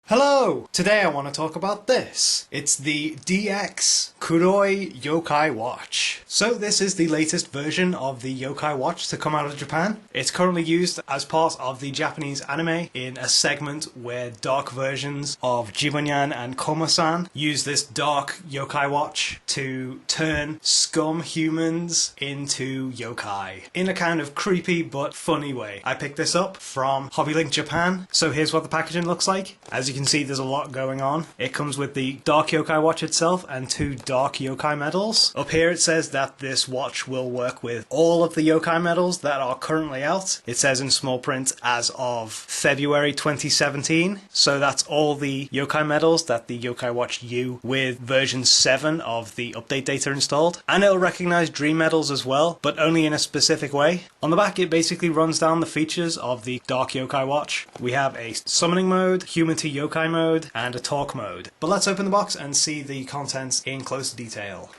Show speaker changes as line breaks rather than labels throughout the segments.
Hello! Today I want to talk about this. It's the DX Kuroi Yokai Watch. So this is the latest version of the Yokai Watch to come out of Japan. It's currently used as part of the Japanese anime in a segment where dark versions of Jibanyan and Komo-san use this Dark Yokai Watch to turn scum humans into yokai in a kind of creepy but funny way. I picked this up from HobbyLink Japan, so here's what the packaging looks like. As you can see, there's a lot going on. It comes with the Dark Yokai Watch itself and 2 Dark Yokai Medals. Up here it says that this watch will work with all of the Yokai Medals that are currently out. It says in small print as of February 2017. So that's all the Yokai Medals that the Yokai Watch U with version 7 of the update data installed. And it'll recognize Dream Medals as well, but only in a specific way. On the back it basically runs down the features of the Dark Yokai Watch. We have a summoning mode, human to yokai mode, and a talk mode. But let's open the box and see the contents in closer detail.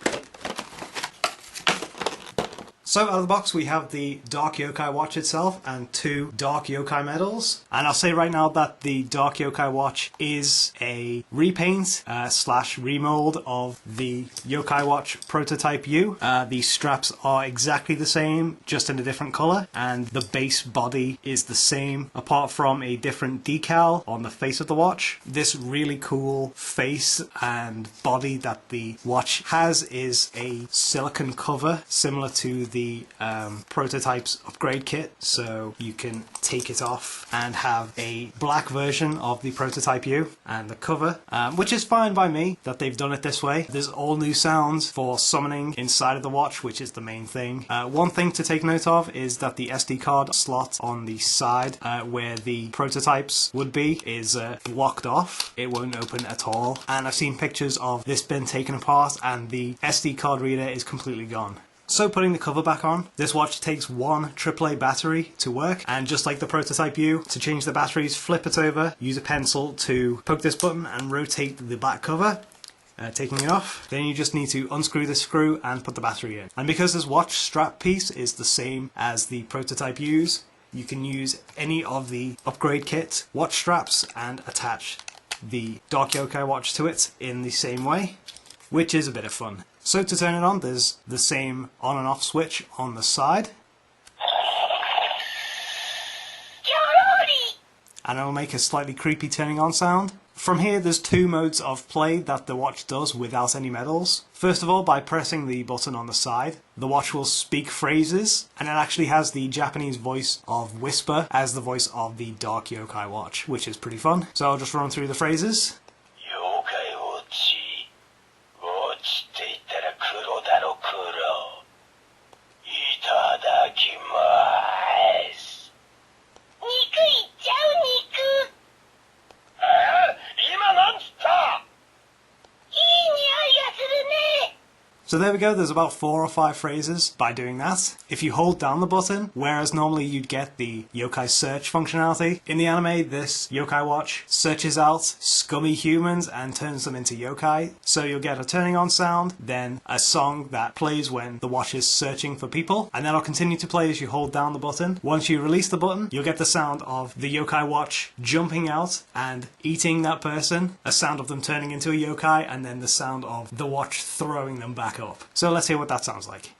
So out of the box we have the Dark Yokai Watch itself and 2 Dark Yokai Medals. And I'll say right now that the Dark Yokai Watch is a repaint slash remold of the Yokai Watch Prototype U. The straps are exactly the same, just in a different colour, and the base body is the same apart from a different decal on the face of the watch. This really cool face and body that the watch has is a silicone cover similar to the prototype's upgrade kit, so you can take it off and have a black version of the Prototype U and the cover, which is fine by me that they've done it this way. There's all new sounds for summoning inside of the watch, which is the main thing. One thing to take note of is that the SD card slot on the side where the prototypes would be is blocked off. It won't open at all, and I've seen pictures of this being taken apart and the SD card reader is completely gone. So putting the cover back on, this watch takes 1 AAA battery to work, and just like the Prototype U, to change the batteries, flip it over, use a pencil to poke this button and rotate the back cover, taking it off. Then you just need to unscrew this screw and put the battery in. And because this watch strap piece is the same as the Prototype U's, you can use any of the upgrade kit watch straps and attach the Dark Yokai Watch to it in the same way, which is a bit of fun. So to turn it on, there's the same on and off switch on the side. And it'll make a slightly creepy turning on sound. From here there's 2 modes of play that the watch does without any medals. First of all, by pressing the button on the side, the watch will speak phrases, and it actually has the Japanese voice of Whisper as the voice of the Dark Yokai Watch, which is pretty fun. So I'll just run through the phrases. So there we go, there's about 4 or 5 phrases by doing that. If you hold down the button, whereas normally you'd get the yokai search functionality, in the anime this yokai watch searches out scummy humans and turns them into yokai. So you'll get a turning on sound, then a song that plays when the watch is searching for people, and that'll continue to play as you hold down the button. Once you release the button, you'll get the sound of the yokai watch jumping out and eating that person, a sound of them turning into a yokai, and then the sound of the watch throwing them back up. So let's hear what that sounds like.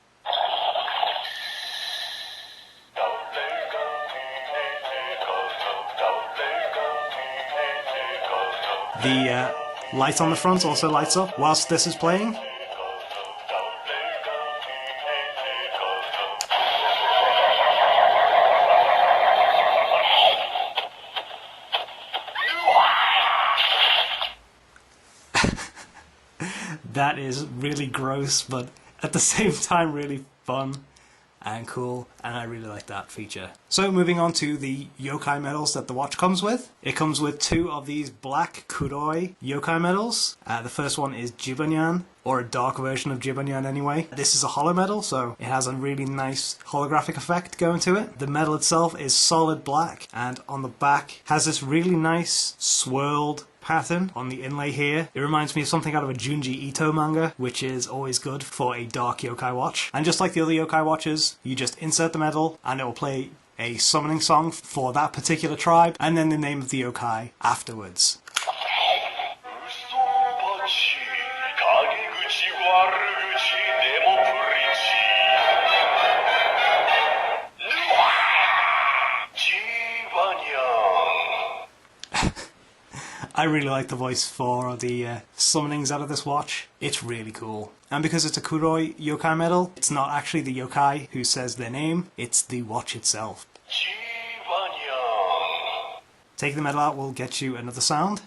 The light on the front also lights up whilst this is playing. That is really gross, but at the same time really fun and cool, and I really like that feature. So moving on to the yokai medals that the watch comes with. It comes with 2 of these black Kuroi yokai medals. The first one is Jibanyan, or a dark version of Jibanyan anyway. This is a hollow medal, so it has a really nice holographic effect going to it. The medal itself is solid black, and on the back has this really nice swirled pattern on the inlay here. It reminds me of something out of a Junji Ito manga, which is always good for a Dark Yokai Watch. And just like the other Yokai Watches, you just insert the medal and it will play a summoning song for that particular tribe, and then the name of the yokai afterwards. I really like the voice for the summonings out of this watch. It's really cool. And because it's a Kuroi Yokai Medal, it's not actually the yokai who says their name, it's the watch itself. Taking the medal out will get you another sound.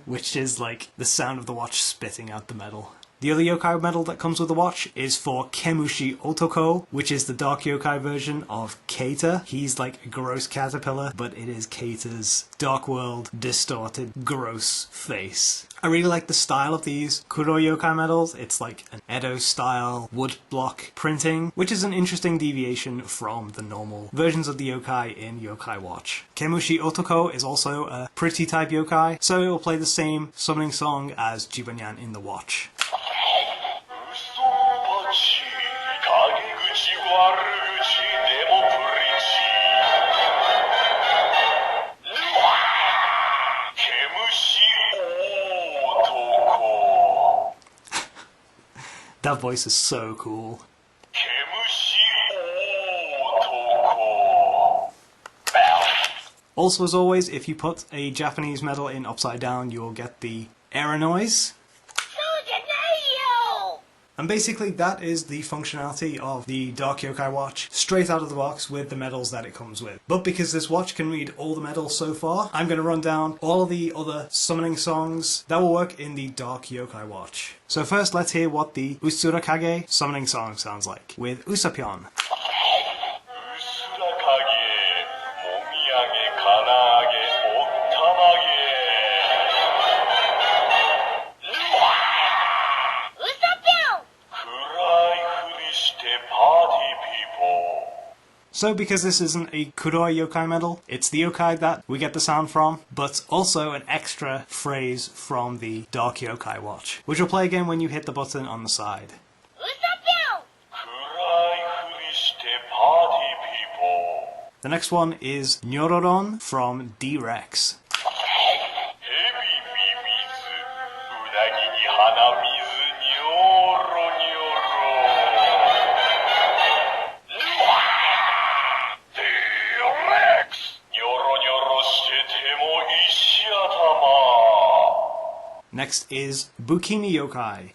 Which is like the sound of the watch spitting out the medal. The other yokai medal that comes with the watch is for Kemushi Otoko, which is the Dark Yokai version of Keita. He's like a gross caterpillar, but it is Keita's dark world, distorted, gross face. I really like the style of these Kuroi Yokai medals. It's like an Edo style wood block printing, which is an interesting deviation from the normal versions of the yokai in Yokai Watch. Kemushi Otoko is also a pretty type yokai, so it will play the same summoning song as Jibanyan in the watch. That voice is so cool. Also, as always, if you put a Japanese medal in upside down, you'll get the error noise. And basically that is the functionality of the Dark Yokai Watch, straight out of the box with the medals that it comes with. But because this watch can read all the medals so far, I'm going to run down all of the other summoning songs that will work in the Dark Yokai Watch. So first let's hear what the Utsurakage summoning song sounds like, with Usapyon. So because this isn't a Kuroi Yokai Medal, it's the yokai that we get the sound from, but also an extra phrase from the Dark Yokai Watch, which will play again when you hit the button on the side. The next one is Nyororon from D-Rex. Next is Bukimi Yokai.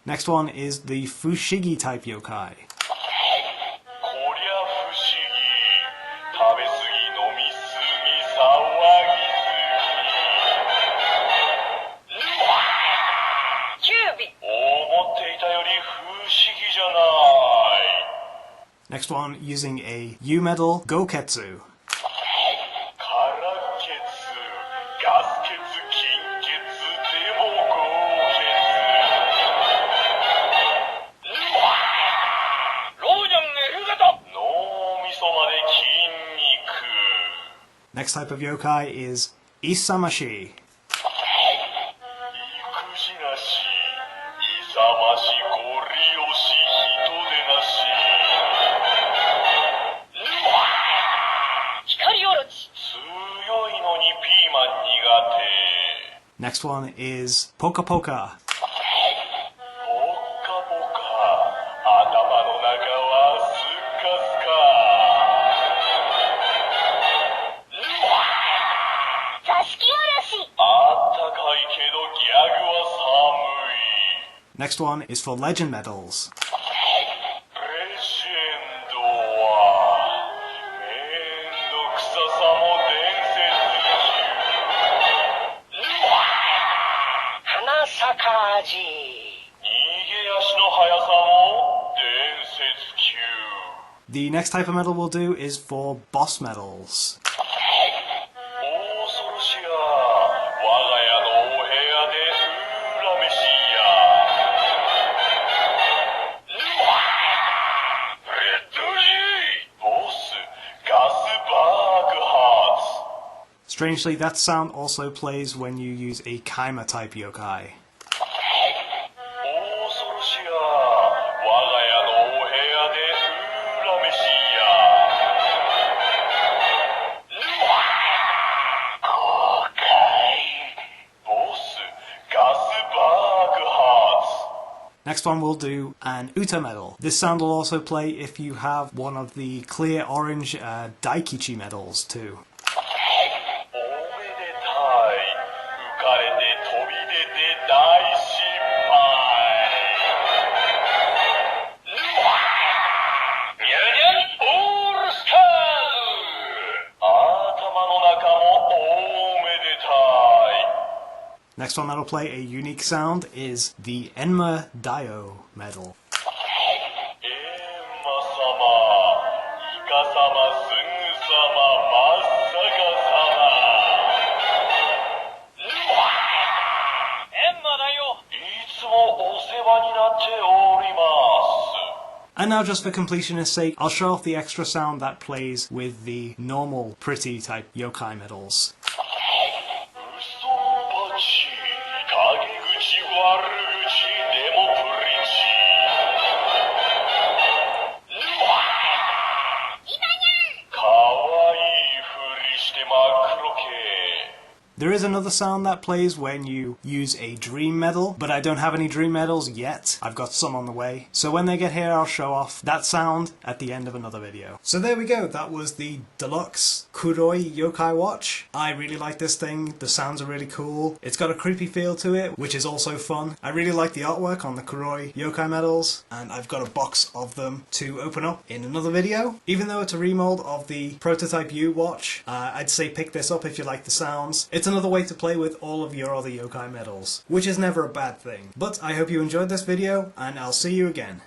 Next one is the Fushigi type yokai. Next one, using a U medal, Goketsu. Next type of yokai is Isamashi. Next one is Poka Poka. Next one is for legend medals. The next type of medal we'll do is for boss medals. Strangely, that sound also plays when you use a Kaima type yokai. Next one we'll do an Uta medal. This sound will also play if you have one of the clear orange Daikichi medals too. Next one that'll play a unique sound is the Enma Dio medal. And now, just for completionist sake, I'll show off the extra sound that plays with the normal pretty type yokai medals. There is another sound that plays when you use a dream medal, but I don't have any dream medals yet. I've got some on the way. So when they get here, I'll show off that sound at the end of another video. So there we go. That was the deluxe Kuroi Yokai Watch. I really like this thing. The sounds are really cool. It's got a creepy feel to it, which is also fun. I really like the artwork on the Kuroi Yokai medals, and I've got a box of them to open up in another video. Even though it's a remold of the Prototype U watch, I'd say pick this up if you like the sounds. It's another way to play with all of your other yokai medals, which is never a bad thing. But I hope you enjoyed this video, and I'll see you again.